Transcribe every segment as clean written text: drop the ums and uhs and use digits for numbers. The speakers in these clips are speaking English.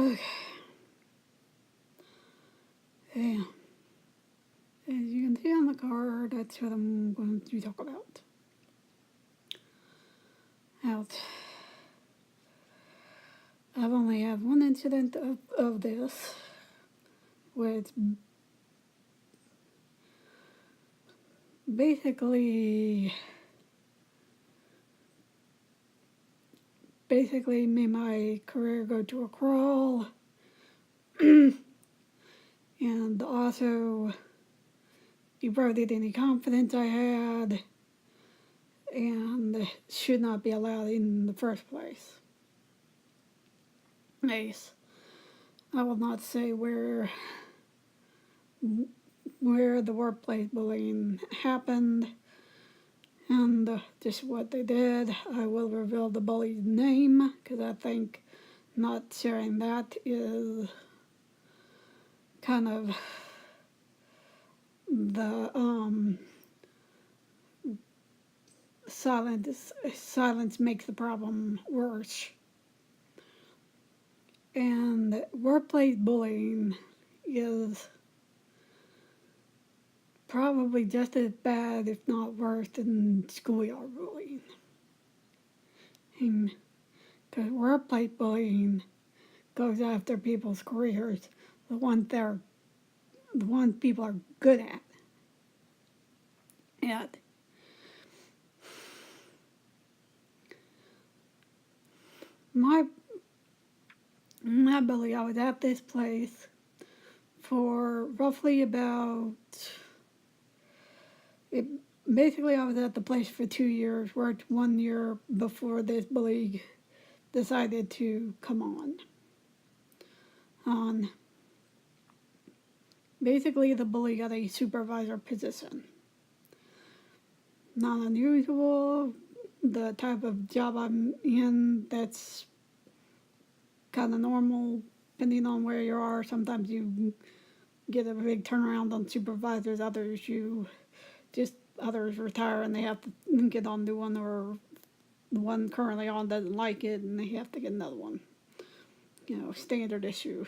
Okay. Yeah. As you can see on the card, that's what I'm going to talk about. Out. I've only had one incident of this, where it's basically made my career go to a crawl, and also eroded any confidence I had, and should not be allowed in the first place. Nice. I will not say where the workplace bullying happened and just what they did. I will reveal the bully's name because I think not sharing that is kind of the silence makes the problem worse. And workplace bullying is probably just as bad, if not worse, than schoolyard bullying. Because workplace bullying goes after people's careers, the ones people are good at. And my bully, I was at this place for roughly about basically I was at the place for 2 years, worked 1 year before this bully decided to come on. Basically, the bully got a supervisor position. Not unusual, the type of job I'm in, that's kind of normal, depending on where you are. Sometimes you get a big turnaround on supervisors, others retire and they have to get on new one, or the one currently on doesn't like it and they have to get another one. Standard issue.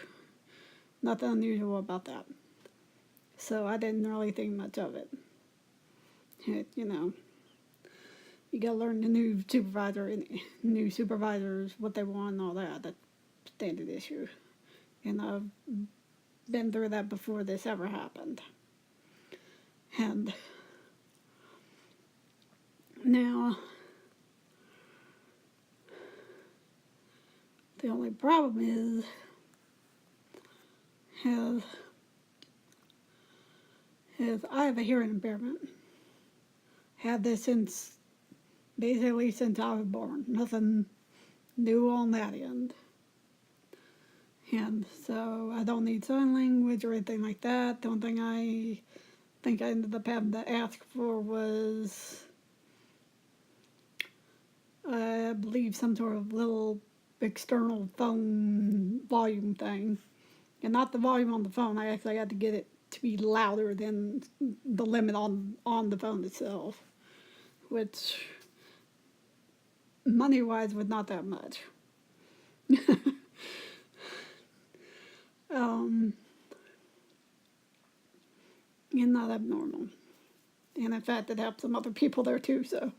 Nothing unusual about that. So I didn't really think much of it. You gotta learn the new supervisors, what they want and all that. That's standard issue. And I've been through that before this ever happened. And now, the only problem is I have a hearing impairment. Had this since I was born. Nothing new on that end. And so I don't need sign language or anything like that. The only thing I think I ended up having to ask for was, I believe, some sort of little external phone volume thing. And not the volume on the phone. I actually had to get it to be louder than the limit on the phone itself, which money-wise was not that much. And not abnormal. And in fact, it helped some other people there too, so.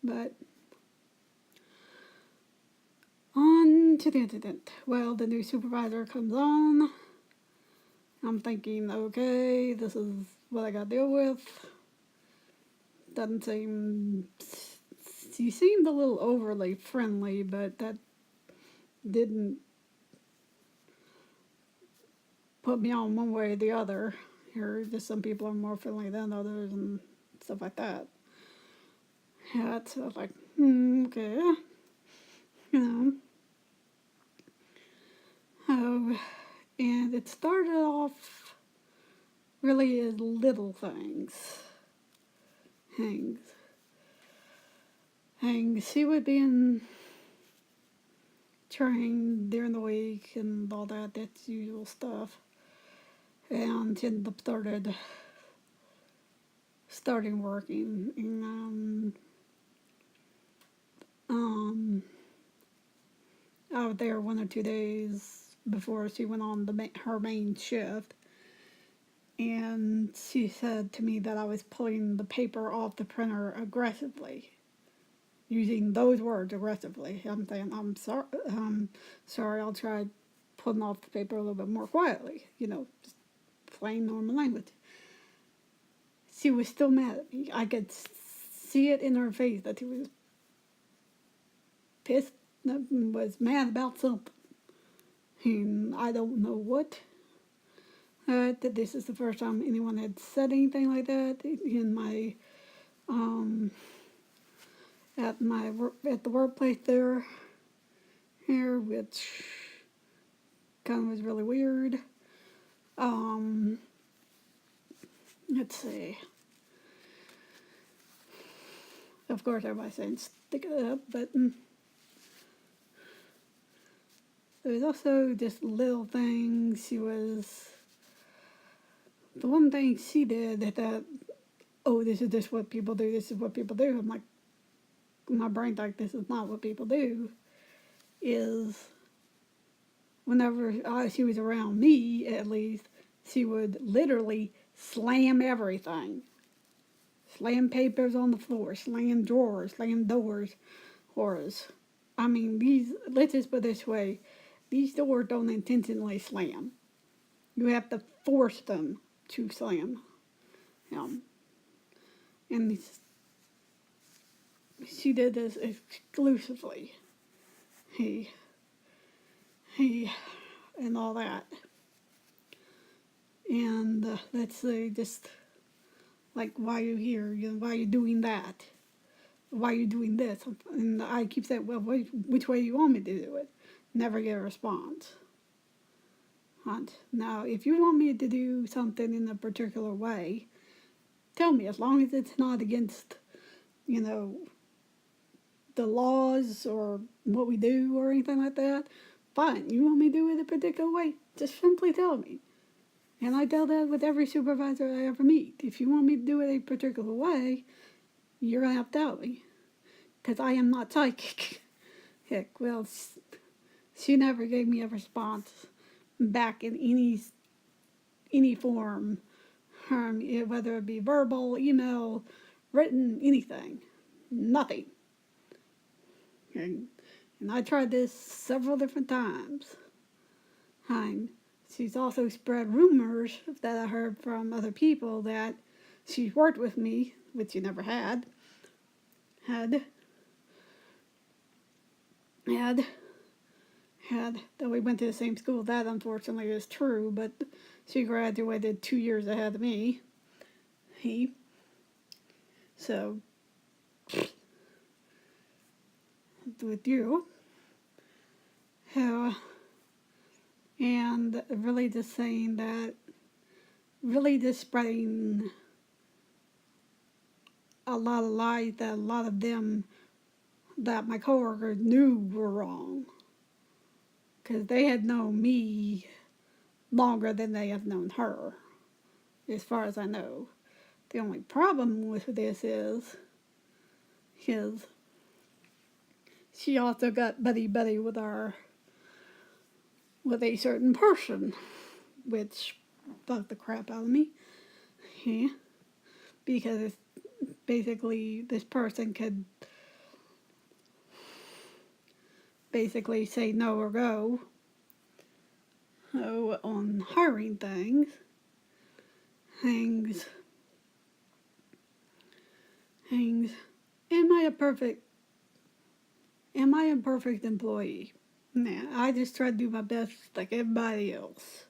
But on to the incident. Well, the new supervisor comes on. I'm thinking, okay, this is what I gotta deal with. She seemed a little overly friendly, but that didn't put me on one way or the other. Just some people are more friendly than others and stuff like that. Yeah, so I was like, okay. And it started off really as little things. She would be in trained during the week and all that. That's usual stuff. And she ended up starting working. And out there 1 or 2 days before she went on her main shift, and she said to me that I was pulling the paper off the printer aggressively, using those words, aggressively. I'm saying, sorry, I'll try pulling off the paper a little bit more quietly, just plain normal language. She was still mad at me. I could see it in her face that she was pissed, was mad about something. And I don't know what. That this is the first time anyone had said anything like that in my, at the workplace here, which kind of was really weird. Let's see. Of course, everybody's saying stick it up, but there's also just little things. The one thing she did that, oh, this is just what people do, this is what people do. I'm like, my brain's like, this is not what people do, is whenever she was around me, at least, she would literally slam everything. Slam papers on the floor, slam drawers, slam doors. I mean, let's just put it this way, these doors don't intentionally slam. You have to force them to slam. And she did this exclusively. He, and all that. And let's say just like, why are you here? Why are you doing that? Why are you doing this? And I keep saying, well, which way do you want me to do it? Never get a response. Now, if you want me to do something in a particular way, tell me, as long as it's not against, the laws or what we do or anything like that, fine. You want me to do it a particular way, just simply tell me. And I tell that with every supervisor I ever meet. If you want me to do it a particular way, you're going to have to tell me. Because I am not psychic. Heck, well, she never gave me a response back in any form, whether it be verbal, email, written, anything. Nothing. And I tried this several different times. She's also spread rumors that I heard from other people that she's worked with me, which she never had, that we went to the same school. That unfortunately is true, but she graduated 2 years ahead of me. So, with you, and really just saying that, really just spreading a lot of lies that a lot of them, that my coworkers knew were wrong. Because they had known me longer than they have known her, as far as I know. The only problem with this is she also got buddy-buddy with a certain person, which bugged the crap out of me. Yeah. Because basically this person could basically say no or go on hiring things. Am I a perfect employee? Nah, I just try to do my best like everybody else.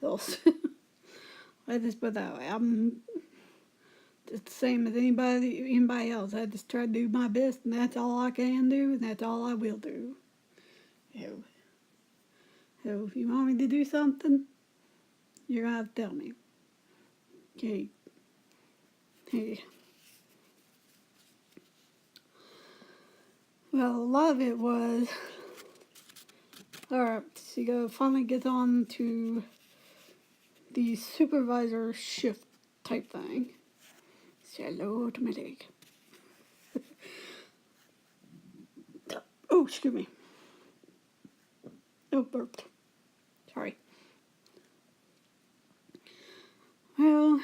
I just put that way. I'm just the same as anybody else. I just try to do my best, and that's all I can do, and that's all I will do. So if you want me to do something, you're going to have to tell me. Okay. Hey. Well, a lot of it was, alright, she finally gets on to the supervisor shift type thing. Say hello to my leg. excuse me. Oh, burped. Sorry. Well,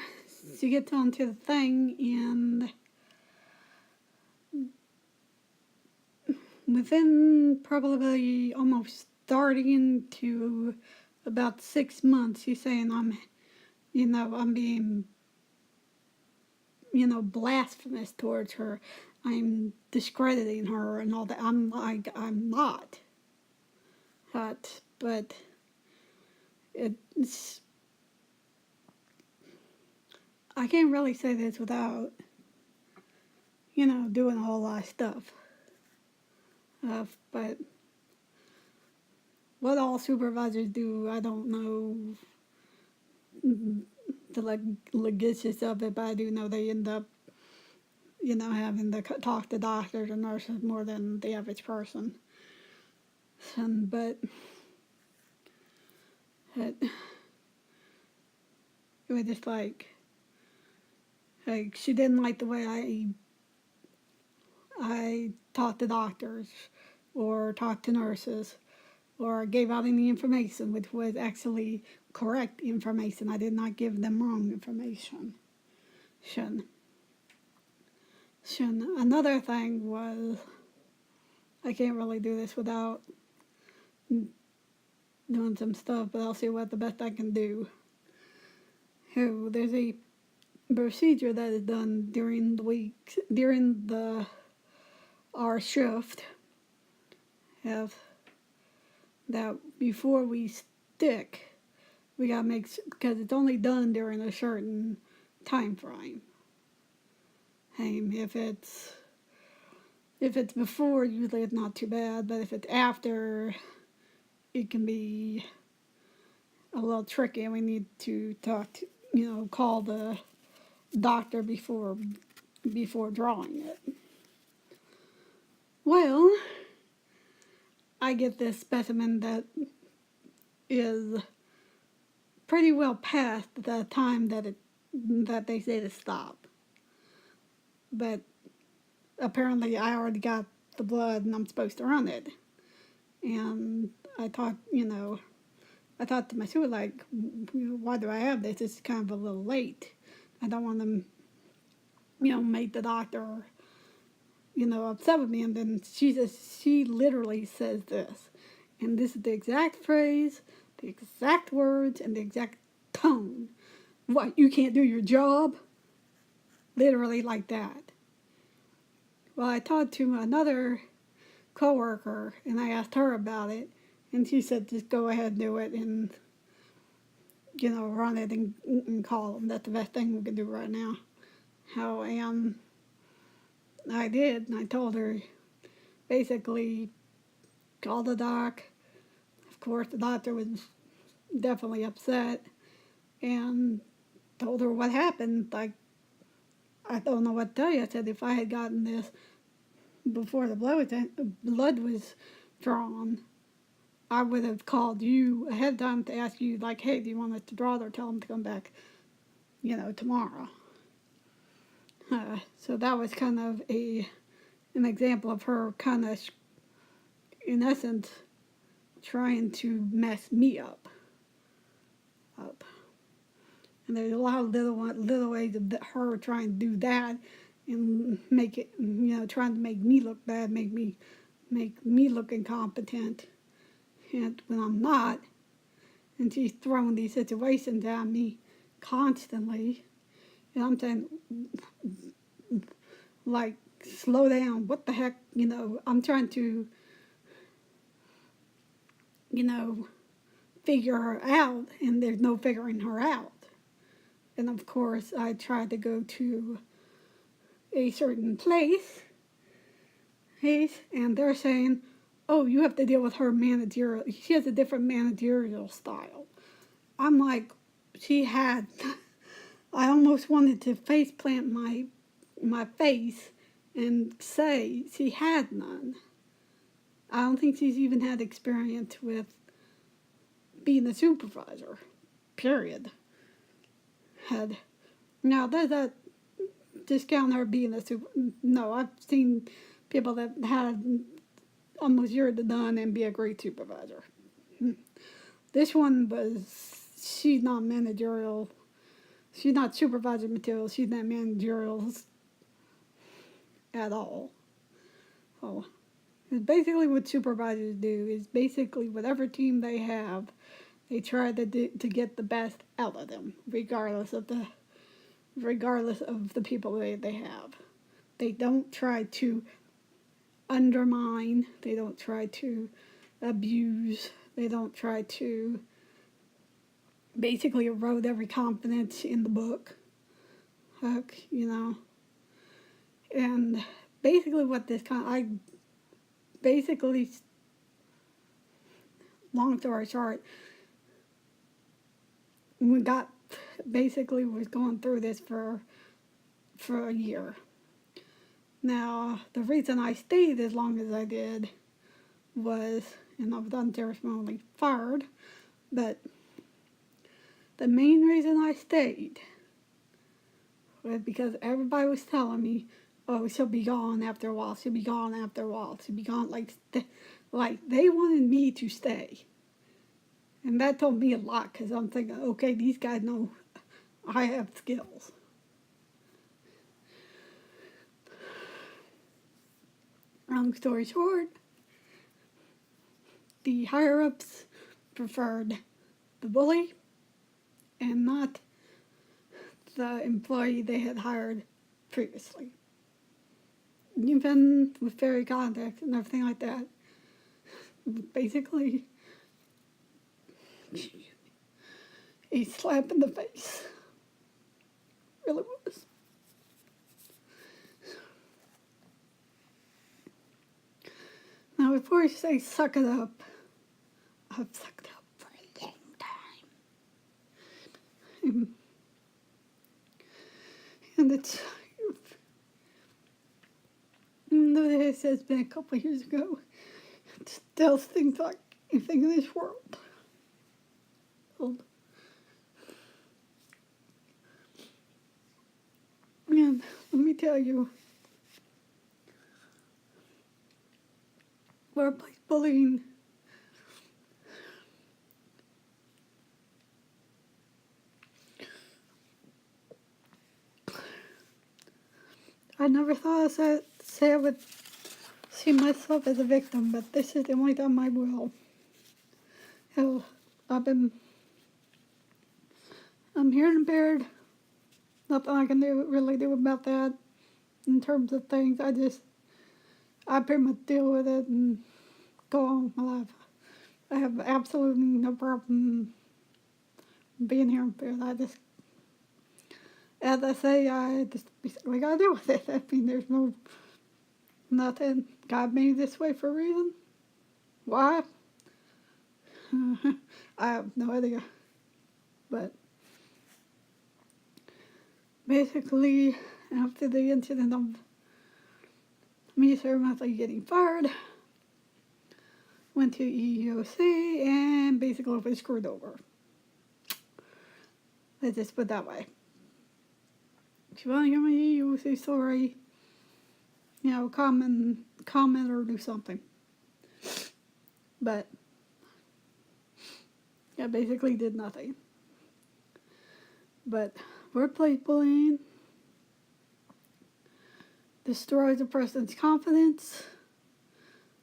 she gets on to the thing, and within probably almost starting to about 6 months, she's saying I'm being, blasphemous towards her. I'm discrediting her and all that. I'm like, I'm not. But it's, I can't really say this without, doing a whole lot of stuff. But what all supervisors do, I don't know the logistics of it, but I do know they end up, having to talk to doctors and nurses more than the average person. But it was just like she didn't like the way I talked to doctors or talked to nurses or gave out any information which was actually correct information. I did not give them wrong information. Another thing was, I can't really do this without doing some stuff, but I'll see what the best I can do. So there's a procedure that is done during the week, during our shift, that before we stick, we gotta make, because it's only done during a certain time frame. If it's before, usually it's not too bad, but if it's after, it can be a little tricky, and we need to call the doctor before drawing it. Well, I get this specimen that is pretty well past the time that they say to stop. But apparently I already got the blood and I'm supposed to run it. And I thought to myself, like, why do I have this? It's kind of a little late. I don't want to, make the doctor, upset with me. And then she literally says this. And this is the exact phrase, the exact words, and the exact tone. What, you can't do your job? Literally like that. Well, I talked to another coworker, and I asked her about it, and she said, just go ahead and do it, and, run it and call them. That's the best thing we can do right now. And I did, and I told her, basically, call the doc. Of course, the doctor was definitely upset, and told her what happened. Like, I don't know what to tell you. I said, if I had gotten this before the blood was drawn, I would have called you ahead of time to ask you, like, hey, do you want us to draw it, or tell them to come back, tomorrow. So that was kind of an example of her kind of, in essence, trying to mess me up. And there's a lot of little ways of her trying to do that and make it, trying to make me look bad, make me look incompetent, and when I'm not. And she's throwing these situations at me constantly. And I'm saying, like, slow down. What the heck? I'm trying to, figure her out, and there's no figuring her out. And of course, I tried to go to a certain place, and they're saying, oh, you have to deal with her managerial. She has a different managerial style. I'm like, I almost wanted to face plant my face and say she had none. I don't think she's even had experience with being a supervisor, period. Now, does that discount her being a super? No, I've seen people that had almost year to done and be a great supervisor. This one she's not managerial. She's not supervisor material. She's not managerial at all. So, it's basically what supervisors do is basically whatever team they have, they try to get the best out of them, regardless of the people they have. They don't try to undermine. They don't try to abuse. They don't try to basically erode every confidence in the book. And basically what long story short, was going through this for a year. Now, the reason I stayed as long as I did was, and I was unjustifiably fired, but the main reason I stayed was because everybody was telling me, oh, she'll be gone after a while, she'll be gone after a while, she'll be gone, like they wanted me to stay. And that told me a lot, because I'm thinking, okay, these guys know I have skills. Long story short, the higher-ups preferred the bully and not the employee they had hired previously. Even with fairy contact and everything like that, basically a slap in the face. Really was. Now, before you say suck it up, I've sucked it up for a long time. And it's, even though this has been a couple of years ago, it still stings like anything in this world. And let me tell you, workplace bullying I never thought I would see myself as a victim, but this is the only time I will. Hell, I'm hearing impaired. Nothing I can really do about that in terms of things. I pretty much deal with it and go on with my life. I have absolutely no problem being here impaired. As I say, I just basically gotta deal with it. I mean, there's nothing. God made me this way for a reason. Why? I have no idea. But basically, after the incident of me seriously getting fired, went to EEOC and basically was screwed over. Let's just put it that way. If you want to hear my EEOC story, comment or do something. But I basically did nothing. But workplace bullying destroys a person's confidence,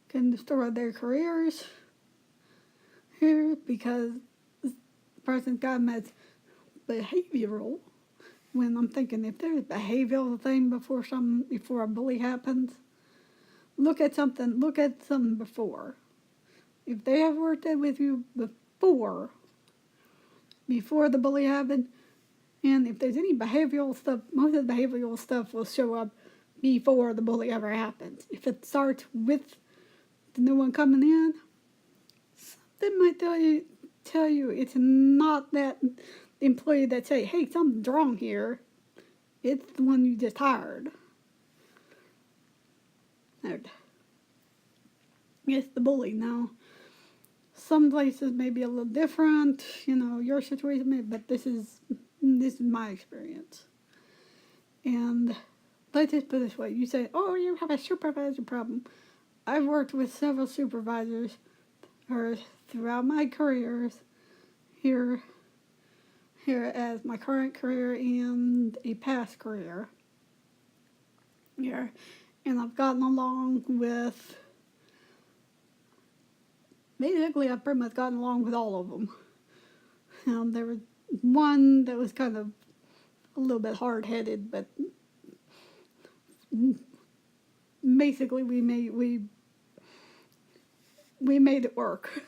can destroy their careers here because the person's got them as behavioral. When I'm thinking, if there's a behavioral thing before a bully happens, look at something before. If they have worked with you before the bully happened, and if there's any behavioral stuff, most of the behavioral stuff will show up before the bully ever happens. If it starts with the new one coming in, something might tell you it's not that employee that say, hey, something's wrong here. It's the one you just hired. It's the bully. Now, some places may be a little different, your situation, but this is my experience. And let's just put it this way. You say, oh, you have a supervisor problem. I've worked with several supervisors or throughout my careers here as my current career and a past career here, and I've gotten along with basically I've pretty much gotten along with all of them. There was one that was kind of a little bit hard-headed, but basically we made it work.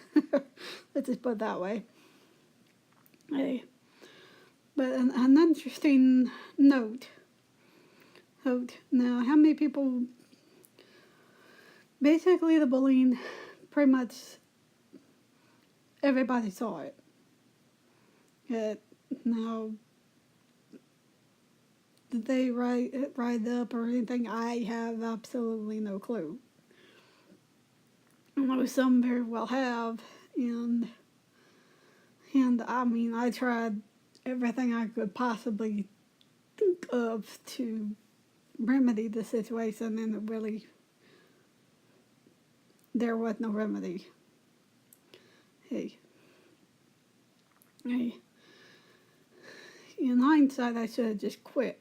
Let's just put it that way. Hey. But an interesting note. Now, how many people, basically the bullying, pretty much everybody saw it. Now, did they write up or anything? I have absolutely no clue. I know some very well have, and I mean, I tried everything I could possibly think of to remedy the situation, and it really, there was no remedy. Hey. In hindsight, I should have just quit.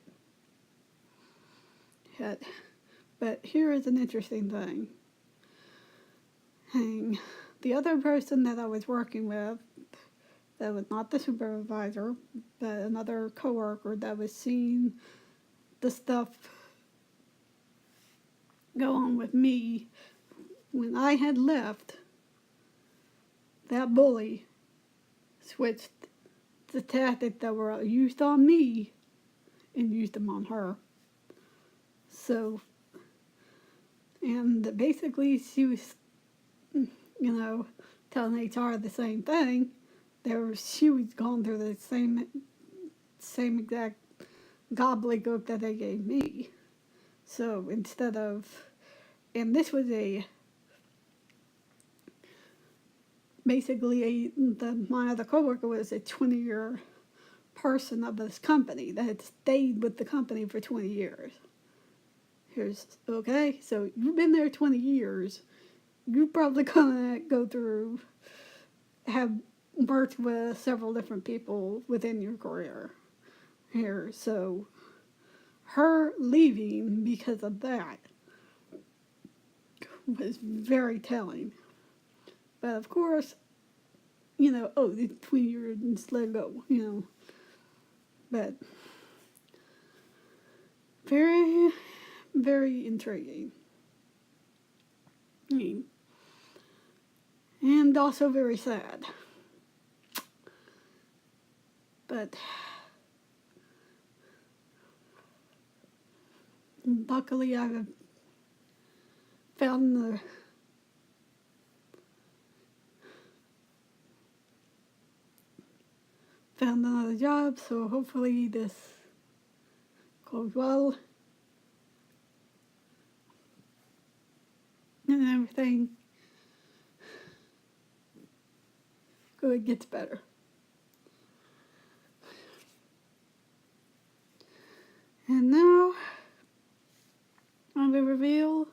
But here is an interesting thing. The other person that I was working with, that was not the supervisor, but another coworker that was seeing the stuff go on with me, when I had left, that bully switched the tactics that were used on me and used them on her. So, and basically she was, telling HR the same thing. She was going through the same exact gobbledygook that they gave me. So instead of, and this was my other coworker was a 20-year person of this company that had stayed with the company for 20 years. Okay, so you've been there 20 years. You're probably gonna go through, have worked with several different people within your career here. So her leaving because of that was very telling. But of course, the 20 years, just let it go, But very, very intriguing. And also very sad. But luckily I've found another job, so hopefully this goes well and everything good gets better. And now I will reveal.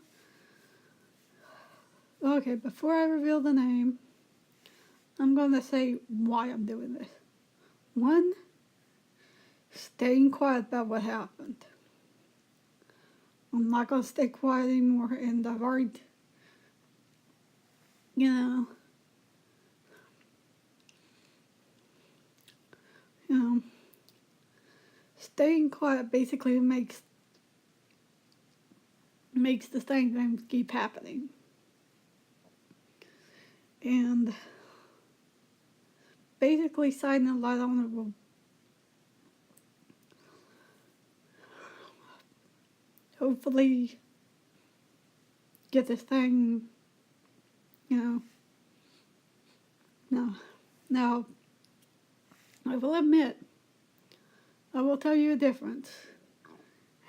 Okay, before I reveal the name, I'm going to say why I'm doing this. One, staying quiet about what happened. I'm not going to stay quiet anymore, and I've already, staying quiet basically makes the same things keep happening. And basically shining a light on it will hopefully get this thing, Now, I will admit, I will tell you a difference.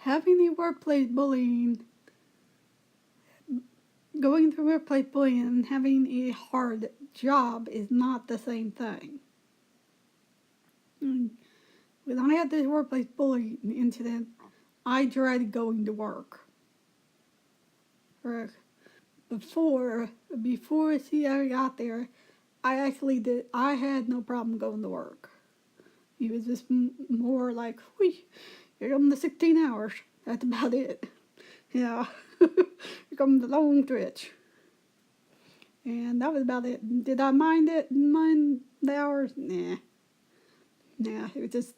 Having a workplace bullying, going through workplace bullying and having a hard job is not the same thing. When I had this workplace bullying incident, I dreaded going to work. But before she ever got there, I had no problem going to work. It was just more like, whee, here come the 16 hours. That's about it. Yeah. Here come the long stretch. And that was about it. Did I mind it? Mind the hours? Nah. Nah, it was just,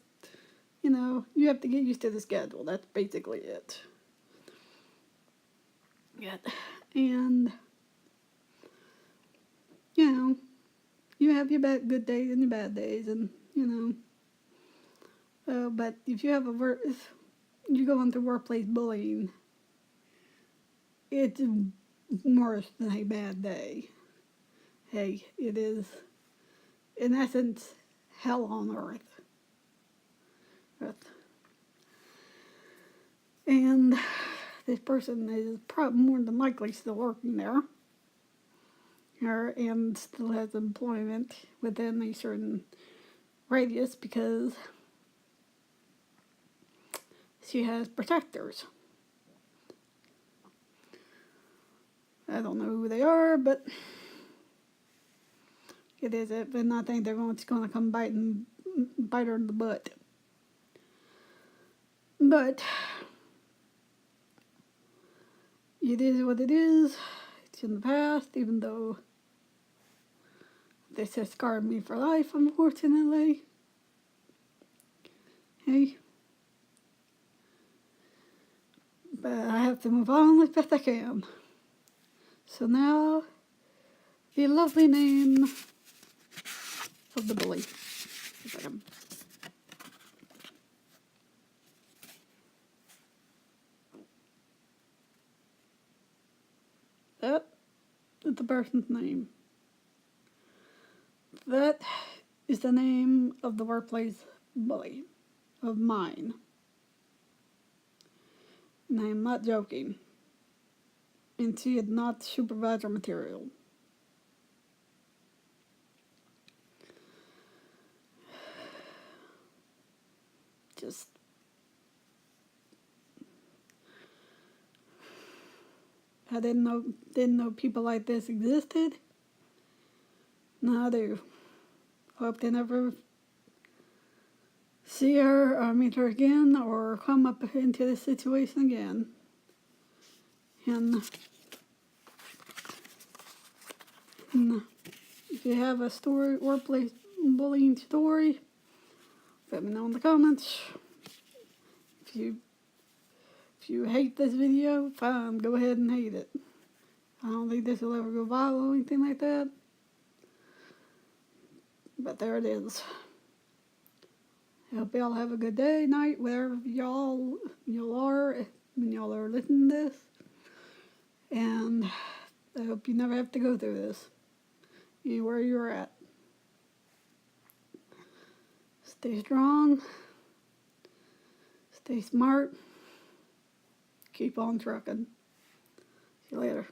you have to get used to the schedule. That's basically it. Yeah. And, you have your good days and your bad days, and, but if you have if you're going through workplace bullying, it's worse than a bad day. Hey, it is, in essence, hell on earth. And this person is probably more than likely still working there, and still has employment within a certain radius because she has protectors. I don't know who they are, but it is it. And I think they're going to come bite her in the butt. But it is what it is. It's in the past, even though this has scarred me for life, unfortunately. Hey. But I have to move on as best I can. So now, the lovely name of the bully. That is the person's name. That is the name of the workplace bully of mine. And I am not joking. And she is not supervisor material. Just I didn't know people like this existed. Now I do. Hope they never see her or meet her again or come up into this situation again. And if you have a story, workplace bullying story, let me know in the comments. If you hate this video, fine, go ahead and hate it. I don't think this will ever go viral or anything like that. But there it is. I hope y'all have a good day, night, wherever y'all are when y'all are listening to this. And I hope you never have to go through this, anywhere you're at. Stay strong. Stay smart. Keep on trucking. See you later.